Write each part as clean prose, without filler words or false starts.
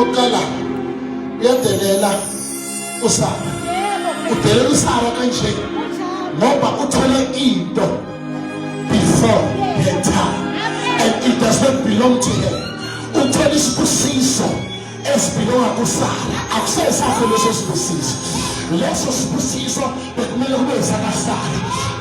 Okala, uyadelela uSara. Udelela uSara kanje ngoba uthole into before her time and it does not belong to her. Uthole isibusiso esibelonga kuSara. Akusesakho leso sibusiso. Leso sibusiso bekumele kube esakaSara.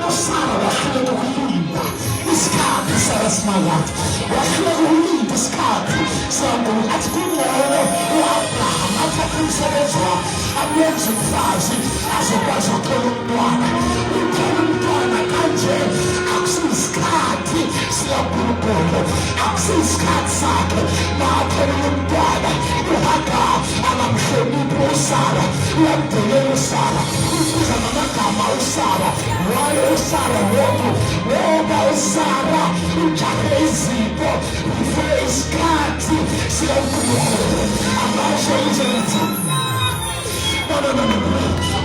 uSara wahluleka ukulinda isikhathi sikaSimayati. Wahluleka ukulinda isikhathi sikaNkulunkulu. Athi kungcono u-Abraham athathe umsebenzi wakhe amenze umfazi azokwazi ukuthola umntwana. Ukuthola umntwana kanje akusiyisikhathi sikaNkulunkulu, akusiyisikhathi sakhe. Nathola umntwana uHagar angamhloniphi uSara, uyamdelela uSara, ubiza ngamagama uSara. Waye uSara ngoba uSara ujahe izinto before isikhathi sikaNkulunkulu. Amasho izinto no.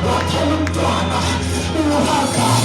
Wathola umntwana uHagar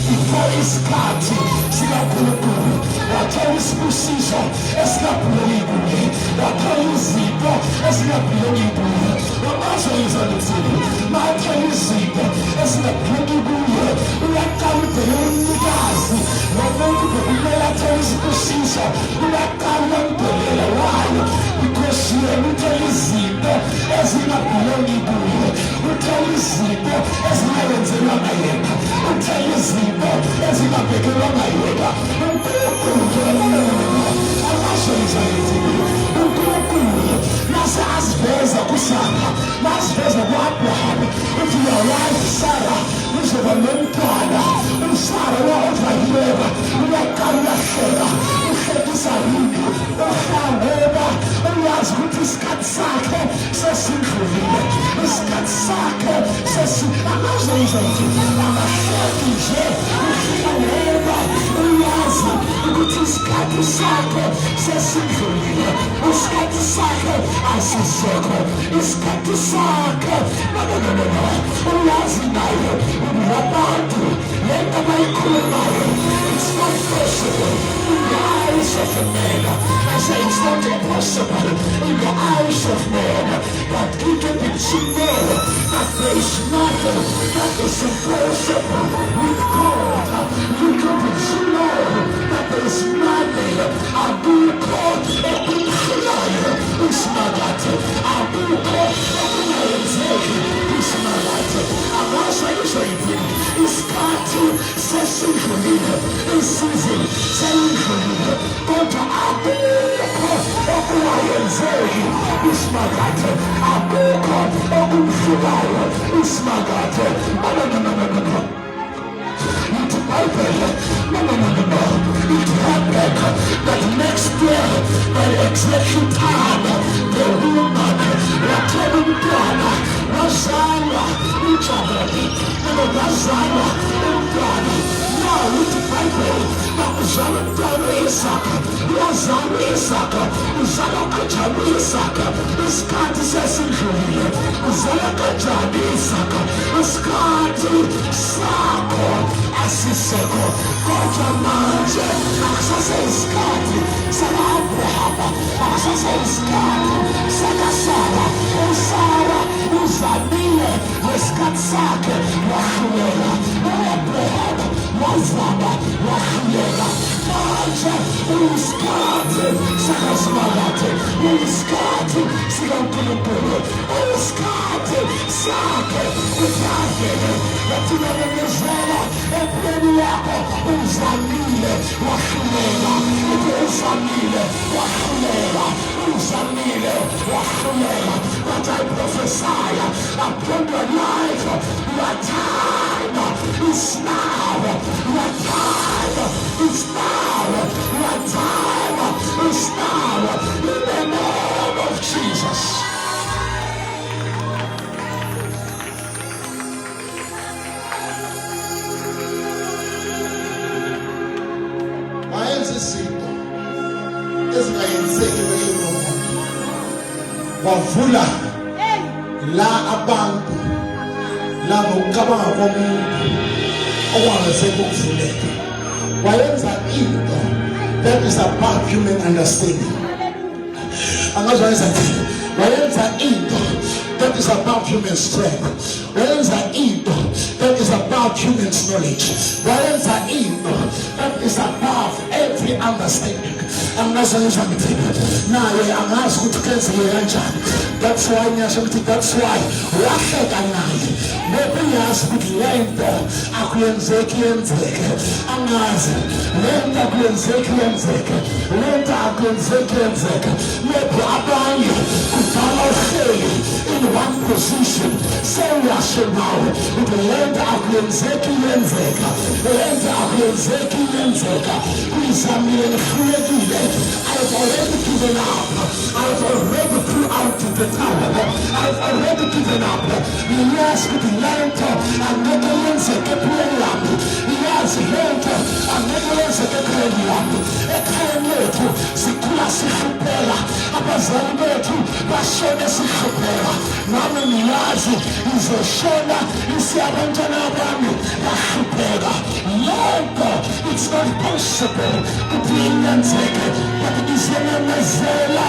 before isikhathi sikaNkulunkulu. Wathola isibusiso esingabhuleki kuye. Wathola izinto ezingabhuleki kuye. Amasho izinto wathola izinto ezingabhuleki kuye. Uyaqala udelela umnikazi nomuntu bekumele athole isibusiso. Uyaqala umdelela wayo because yena uthola izinto ezingabhuleki kuye. Uthola izinto ezingayenzelwanga yena. Uthola izinto ezingabhekelwanga yena. Amasho izinto uNkulunkulu nase asiveza kuSara, nasiveza ku-Abraham uthi your wife Sarah uzoba nomntwana. uSara wavayeka, uyaqala uyahleka, uhlekisa yini, uhlangeka, uyazi ukuthi isikhathi sakhe sesidlulile, isikhathi sakhe amazo izinto akahleki nje, uhlangeka, uyazi ukuthi isikhathi sakhe sesidlulile, isikhathi sakhe asisekho, isikhathi sakhe uyazi naye abantu lento abayikhulumayo it's not possible in the eyes of a man. I say it's not impossible in the eyes of man, but little did she know that there is nothing that is impossible with God. Little did she know that there is nothing Abu God Ekunshulayo Ismagate, Abu God Ekunayenzeki Ismagate. Amasho izoyithi isikhathi sesidlulile, isizini seyidlulile, kodwa akukho okungayenzeki Ismagate, akukho okumhlulayo Ismagate. No. It happened that next year, by exactly time, the woman wathola umntwana wazalwa uJabesi, wazalwa umntwana. Now with the Bible, uzalwa umntwana uIsaka, wazalwa uIsaka, uzalwa kanjani uIsaka? Isikhathi sesidlulile, uzalwa kanjani uIsaka? Isikhathi sakho asisekho, kodwa manje akusase isikhathi saka-Abrahama, akusase isikhathi sakaSara. uSara uzalile ngesikhathi sakhe wahlulela, u-Abrahama wazala wahlulela. Manje uyisikhathi sakaSimayati, uyisikhathi sikaNkulunkulu, uyisikhathi sakhe uDavide. Yathinabekezela empilweni yakho uzalile wahlulela, uzalile wahlulela, uzalile wahlulela. But I prophesy upon your life, your time is now, your time is now, your time is now, in the name of Jesus. Wayenza izinto ezingayenzeki emehlweni womuntu. Wavula la abantu la ngokucabanga komuntu okwangezeki ukuvuleka. Wayenza into that is above human understanding. Angazwayenza wayenza into that is above human strength, wayenza into that is above human knowledge, wayenza into that is above every understanding. Anginazangisho ngithi naye angazi ukuthi kwenzeke kanjani. That's why ngiyasho ukuthi that's why wahleka naye ngoba uyazi ukuthi lento akuyenzeki yenzeke. Angazi lento akuyenzeki yenzeke, lento akuyenzeki yenzeke. Maybe abanye kudala uhleli in one position sewuyasho nawe ukuthi lento akuyenzeki yenzeka, lento akuyenzeki yenzeka. Kuyizamile nihlulekile. I've already given up. I've already threw out the towel. I've already given up. Yes, with the lento, I'm not going to get playing up. Yes, lento, I'm not going to get playing up. A kind of Sikula Sikapela, Abazalmetu, Bashona Sikapela. Mama Milazi is a Shona, is the Abandona Bami, Bashupela. Lento, it's not possible to be in but it is in a Mazela,